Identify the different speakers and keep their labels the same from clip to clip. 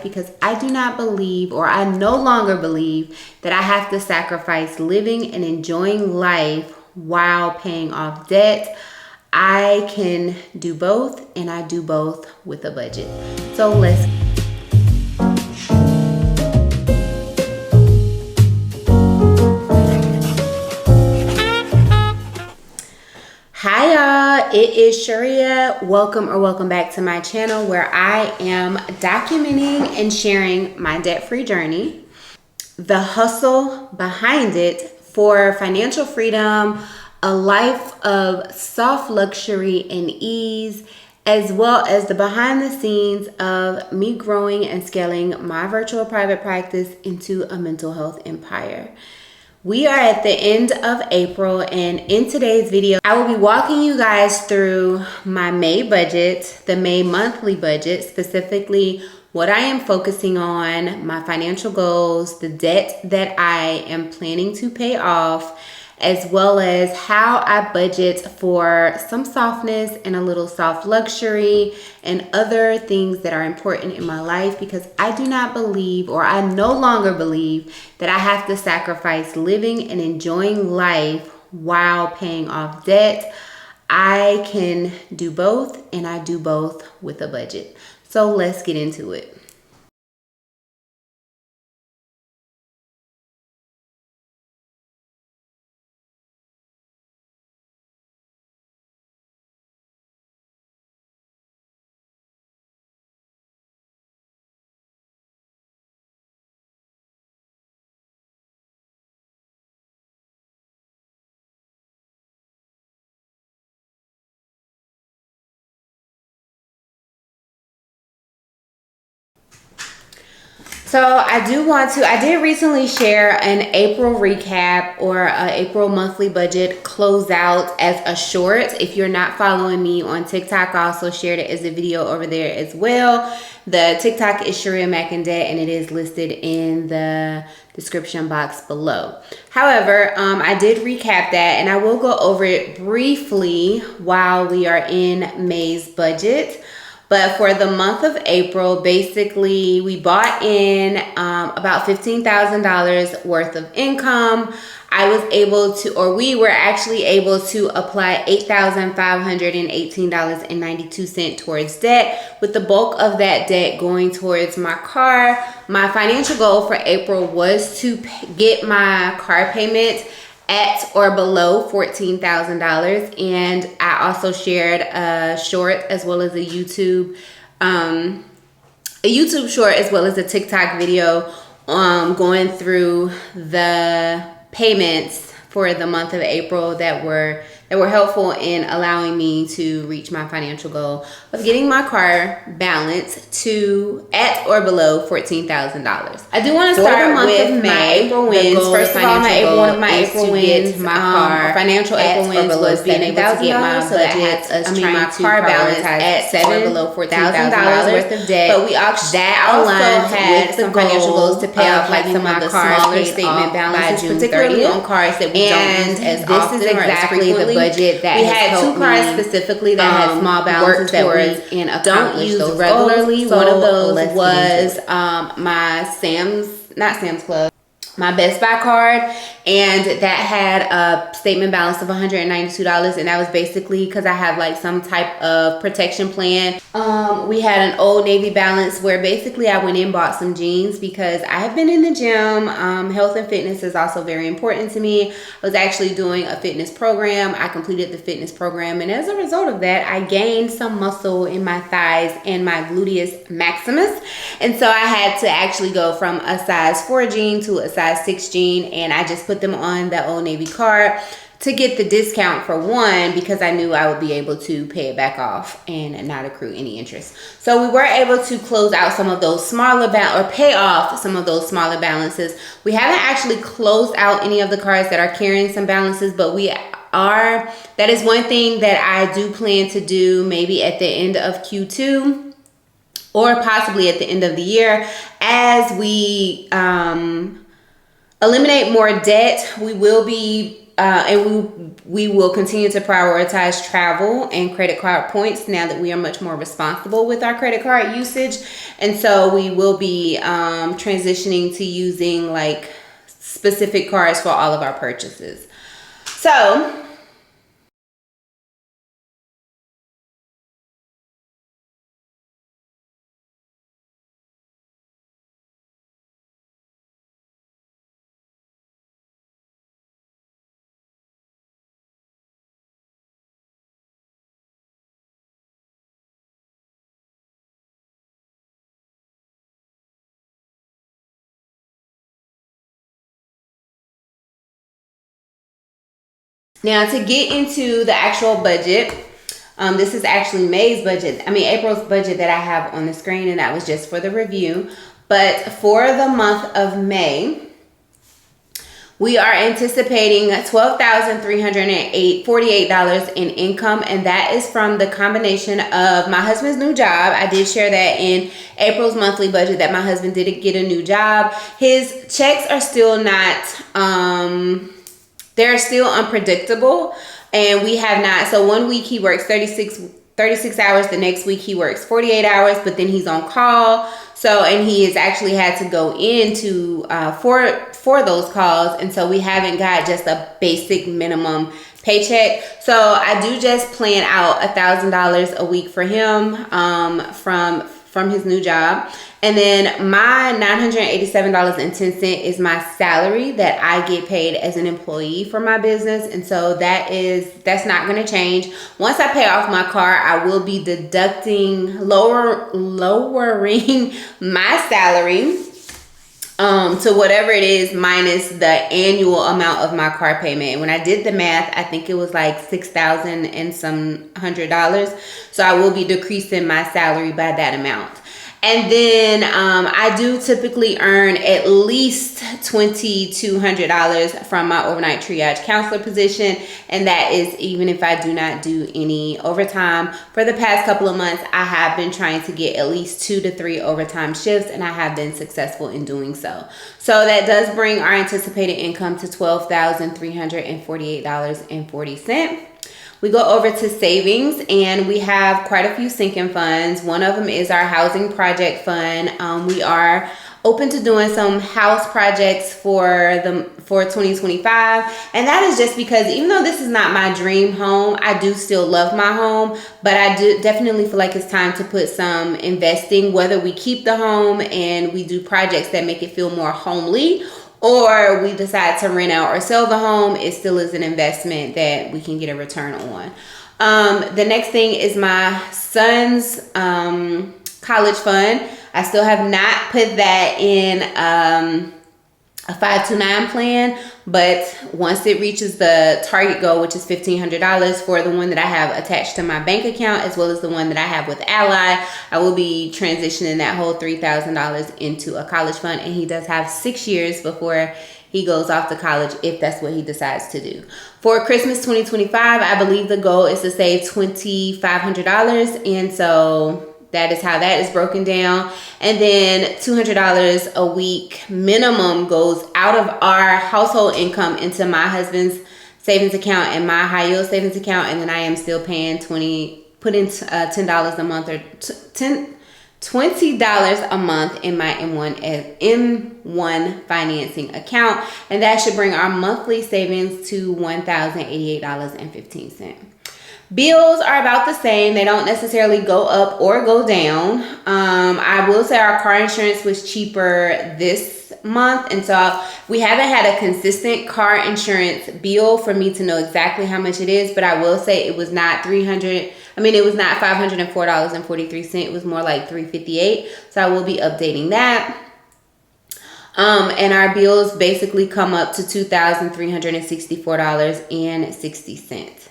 Speaker 1: because I do not believe, or I no longer believe, that I have to sacrifice living and enjoying life while paying off debt. I can do both, and I do both with a budget. So let's Hi y'all, it is Shirria. Welcome back to my channel where I am documenting and sharing my debt-free journey, the hustle behind it for financial freedom, a life of soft luxury and ease, as well as the behind the scenes of me growing and scaling my virtual private practice into a mental health empire. We are at the end of April, and in today's video, I will be walking you guys through my May budget, the May monthly budget, specifically what I am focusing on, my financial goals, the debt that I am planning to pay off, as well as how I budget for some softness and a little soft luxury and other things that are important in my life, because I do not believe, or I no longer believe, that I have to sacrifice living and enjoying life while paying off debt. I can do both, and I do both with a budget. So let's get into it. So I did recently share an April recap or an April monthly budget closeout as a short. If you're not following me on TikTok, I also shared it as a video over there as well. The TikTok is Shirria Mac and Debt, and it is listed in the description box below. However, I did recap that, and I will go over it briefly while we are in May's budget. But for the month of April, basically, we bought in about $15,000 worth of income. We were actually able to apply $8,518.92 towards debt, with the bulk of that debt going towards my car. My financial goal for April was to get my car payment at or below $14,000, and I also shared a short as well as a YouTube short as well as a TikTok video going through the payments for the month of April that were helpful in allowing me to reach my financial goal of getting my car balance to at or below $14,000. I do want to start with my April wins. First of all, one of my April wins, my car financial April wins was being able to get my my car balance at $7 or below $14,000 worth of debt. But we also had some financial goals to pay off, like some of the smaller statement balances, particularly on cars that we don't use as often. This is exactly the budget that we had two cars specifically that had small balances that we don't use regularly. One of those was my my Best Buy card, and that had a statement balance of $192, and that was basically because I have like some type of protection plan. We had an Old Navy balance where basically I went in and bought some jeans because I have been in the gym. Health and fitness is also very important to me. I was actually doing a fitness program. I completed the fitness program, and as a result of that, I gained some muscle in my thighs and my gluteus maximus, and so I had to actually go from a size 4 jean to a size 6 jean, and I just put them on the Old Navy card to get the discount for one, because I knew I would be able to pay it back off and not accrue any interest. So we were able to close out some of those pay off some of those smaller balances. We haven't actually closed out any of the cards that are carrying some balances, but that is one thing that I do plan to do maybe at the end of Q2 or possibly at the end of the year. As we eliminate more debt, we will be and we will continue to prioritize travel and credit card points now that we are much more responsible with our credit card usage. And so we will be transitioning to using like specific cards for all of our purchases. So now to get into the actual budget, this is actually April's budget that I have on the screen, and that was just for the review. But for the month of May, we are anticipating $12,348 in income, and that is from the combination of my husband's new job. I did share that in April's monthly budget that my husband did get a new job. His checks are still not, they're still unpredictable, and we have not. So one week he works 36 hours. The next week he works 48 hours, but then he's on call. So, and he has actually had to go into for those calls. And so we haven't got just a basic minimum paycheck. So I do just plan out $1,000 a week for him from his new job. And then my $987.10 is my salary that I get paid as an employee for my business. And so that's not going to change. Once I pay off my car, I will be deducting, lowering my salary to whatever it is minus the annual amount of my car payment. And when I did the math, I think it was like $6,000 and some $100. So I will be decreasing my salary by that amount. And then I do typically earn at least $2,200 from my overnight triage counselor position. And that is even if I do not do any overtime. For the past couple of months, I have been trying to get at least 2 to 3 overtime shifts, and I have been successful in doing so. So that does bring our anticipated income to $12,348.40. We go over to savings, and we have quite a few sinking funds. One of them is our housing project fund. We are open to doing some house projects for 2025, and that is just because even though this is not my dream home, I do still love my home, but I do definitely feel like it's time to put some investing, whether we keep the home and we do projects that make it feel more homely, or we decide to rent out or sell the home. It still is an investment that we can get a return on. The next thing is my son's college fund. I still have not put that in a 529 plan, but once it reaches the target goal, which is $1,500 for the one that I have attached to my bank account, as well as the one that I have with Ally, I will be transitioning that whole $3,000 into a college fund. And he does have 6 years before he goes off to college, if that's what he decides to do. For Christmas 2025, I believe the goal is to save $2,500. And so that is how that is broken down. And then $200 a week minimum goes out of our household income into my husband's savings account and my high yield savings account. And then I am still paying $10 a month or $20 a month in my M1 financing account. And that should bring our monthly savings to $1,088.15. Bills are about the same. They don't necessarily go up or go down. I will say our car insurance was cheaper this month, and so we haven't had a consistent car insurance bill for me to know exactly how much it is, but I will say it was not $504.43. It was more like $358. So I will be updating that. And our bills basically come up to $2,364.60.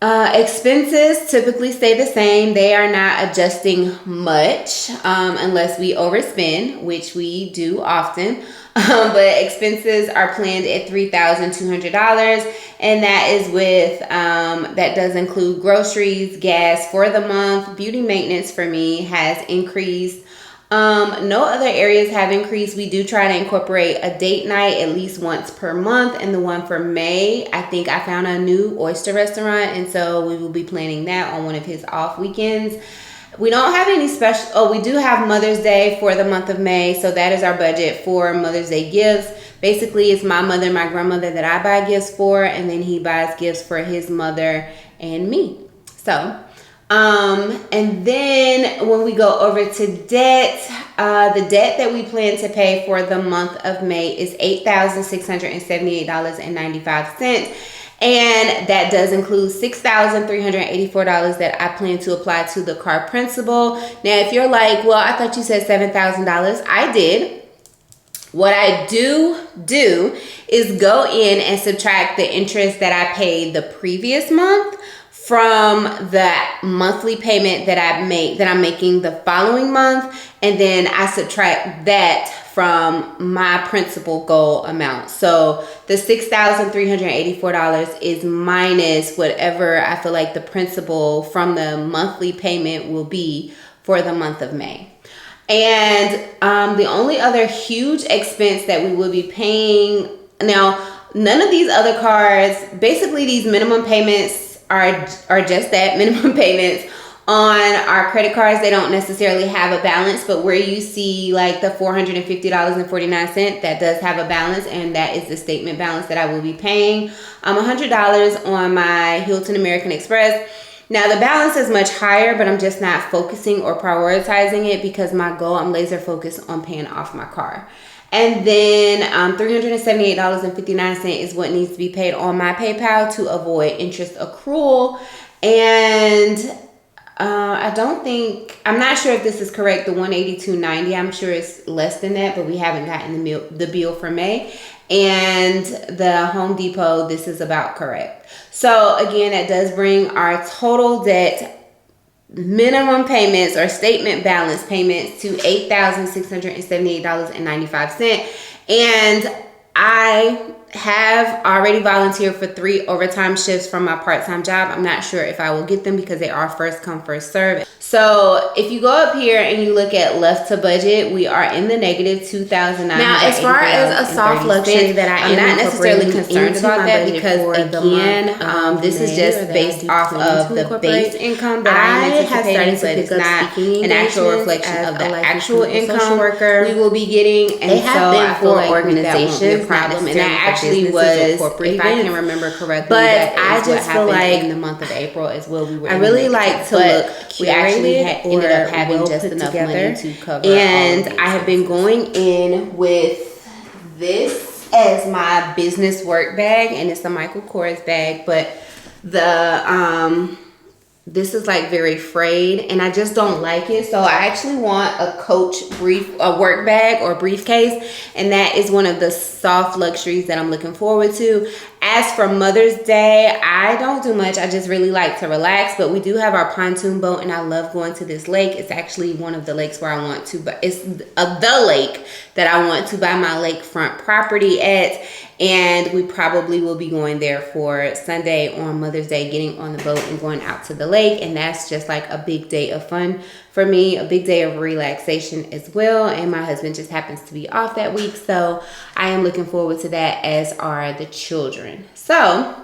Speaker 1: Expenses typically stay the same. They are not adjusting much unless we overspend, which we do often. But expenses are planned at $3,200, and that is with that does include groceries, gas for the month. Beauty maintenance for me has increased No other areas have increased. We do try to incorporate a date night at least once per month. And the one for May, I think I found a new oyster restaurant. And so we will be planning that on one of his off weekends. We don't have any special, we do have Mother's Day for the month of May. So that is our budget for Mother's Day gifts. Basically, it's my mother and my grandmother that I buy gifts for. And then he buys gifts for his mother and me. So... and then when we go over to debt, the debt that we plan to pay for the month of May is $8,678.95. And that does include $6,384 that I plan to apply to the car principal. Now, if you're like, well, I thought you said $7,000. I did. What I do is go in and subtract the interest that I paid the previous month from that monthly payment that I'm making the following month, and then I subtract that from my principal goal amount. So the $6,384 is minus whatever I feel like the principal from the monthly payment will be for the month of May. And the only other huge expense that we will be paying now, none of these other cards, basically these minimum payments are just that, minimum payments on our credit cards. They don't necessarily have a balance, but where you see like the $450.49, that does have a balance, and that is the statement balance that I will be paying. $100 on my Hilton American Express. Now the balance is much higher, but I'm just not focusing or prioritizing it because my goal, I'm laser focused on paying off my car. And then $378.59 is what needs to be paid on my PayPal to avoid interest accrual. And I'm not sure if this is correct, the $182.90. I'm sure it's less than that, but we haven't gotten the bill for May. And the Home Depot, this is about correct. So again, that does bring our total debt minimum payments or statement balance payments to $8,678.95. And I have already volunteered for 3 overtime shifts from my part-time job. I'm not sure if I will get them because they are first come, first serve. So if you go up here and you look at left to budget, we are in the negative $2,980. Now, as far as a soft luxury that I'm not necessarily concerned about that because again, this is just based off of the base income that I'm anticipating, but it's not an actual reflection of the actual income worker we will be getting. And they have been for organizations, problem, and that actually was, if I can remember correctly, but I just feel like in the month of April as well, we were. I really like to look curated. We ended up having just enough money to cover. And I have been going in with this as my business work bag, and it's a Michael Kors bag, but the this is like very frayed and I just don't like it. So I actually want a Coach work bag or briefcase, and that is one of the soft luxuries that I'm looking forward to. As for Mother's Day, I don't do much. I just really like to relax, but we do have our pontoon boat and I love going to this lake. It's actually one of the lakes where I want to, but it's the lake that I want to buy my lakefront property at. And we probably will be going there for Sunday on Mother's Day, getting on the boat and going out to the lake. And that's just like a big day of fun for me, a big day of relaxation as well. And my husband just happens to be off that week. So I am looking forward to that, as are the children. So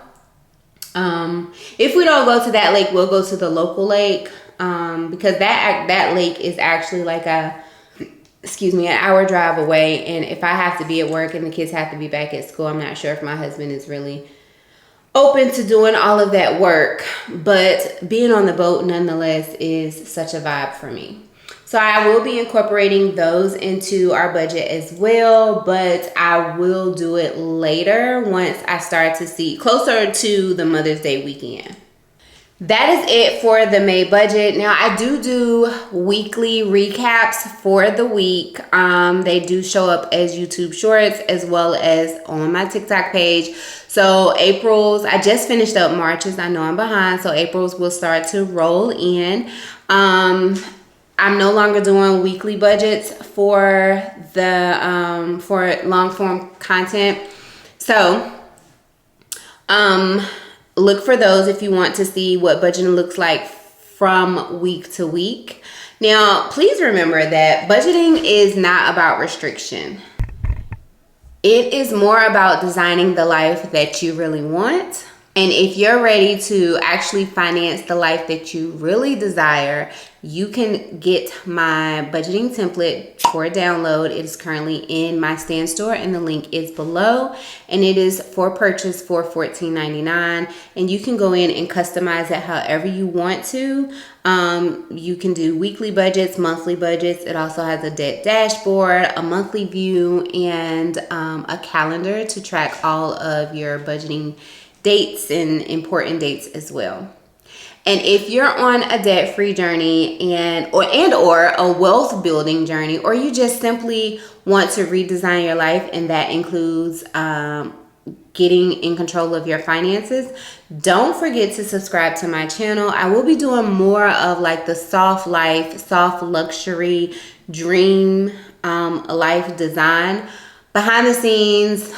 Speaker 1: if we don't go to that lake, we'll go to the local lake because that lake is actually like an hour drive away. And if I have to be at work and the kids have to be back at school, I'm not sure if my husband is really open to doing all of that work. But being on the boat nonetheless is such a vibe for me. So I will be incorporating those into our budget as well, but I will do it later once I start to see closer to the Mother's Day weekend. That is it for the May budget. Now, I do weekly recaps for the week. They do show up as YouTube shorts as well as on my TikTok page. So April's, I just finished up March's. I know I'm behind. So April's will start to roll in. I'm no longer doing weekly budgets for the for long form content. So look for those if you want to see what budgeting looks like from week to week. Now, please remember that budgeting is not about restriction. It is more about designing the life that you really want. And if you're ready to actually finance the life that you really desire, you can get my budgeting template for a download. It is currently in my Stan store and the link is below. And it is for purchase for $14.99. And you can go in and customize it however you want to. You can do weekly budgets, monthly budgets. It also has a debt dashboard, a monthly view, and a calendar to track all of your budgeting dates and important dates as well. And if you're on a debt-free journey or a wealth building journey, or you just simply want to redesign your life, and that includes getting in control of your finances, don't forget to subscribe to my channel. I will be doing more of like the soft life, soft luxury, dream life design behind the scenes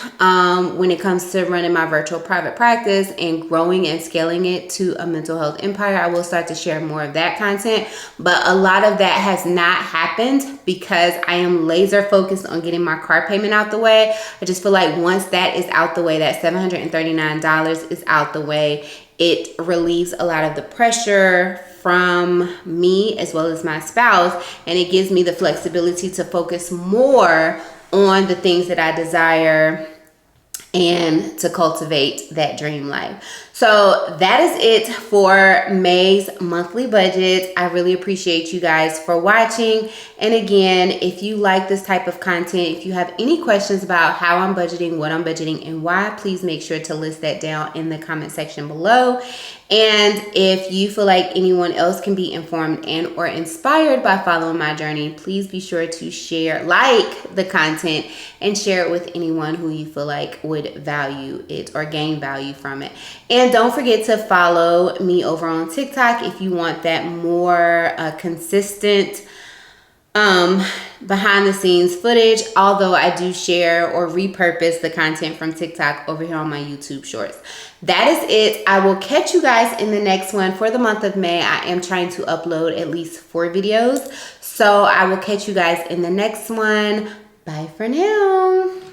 Speaker 1: when it comes to running my virtual private practice and growing and scaling it to a mental health empire. I will start to share more of that content, but a lot of that has not happened because I am laser focused on getting my car payment out the way. I just feel like once that is out the way, that $739 is out the way, it relieves a lot of the pressure from me as well as my spouse, and it gives me the flexibility to focus more on the things that I desire and to cultivate that dream life. So that is it for May's monthly budget. I really appreciate you guys for watching. And again, if you like this type of content, if you have any questions about how I'm budgeting, what I'm budgeting, and why, please make sure to list that down in the comment section below. And if you feel like anyone else can be informed and or inspired by following my journey, please be sure to like the content and share it with anyone who you feel like would value it or gain value from it. And don't forget to follow me over on TikTok if you want that more consistent behind the scenes footage, although I do share or repurpose the content from TikTok over here on my YouTube shorts. That is it. I will catch you guys in the next one. For the month of May, I am trying to upload at least 4 videos. So I will catch you guys in the next one. Bye for now.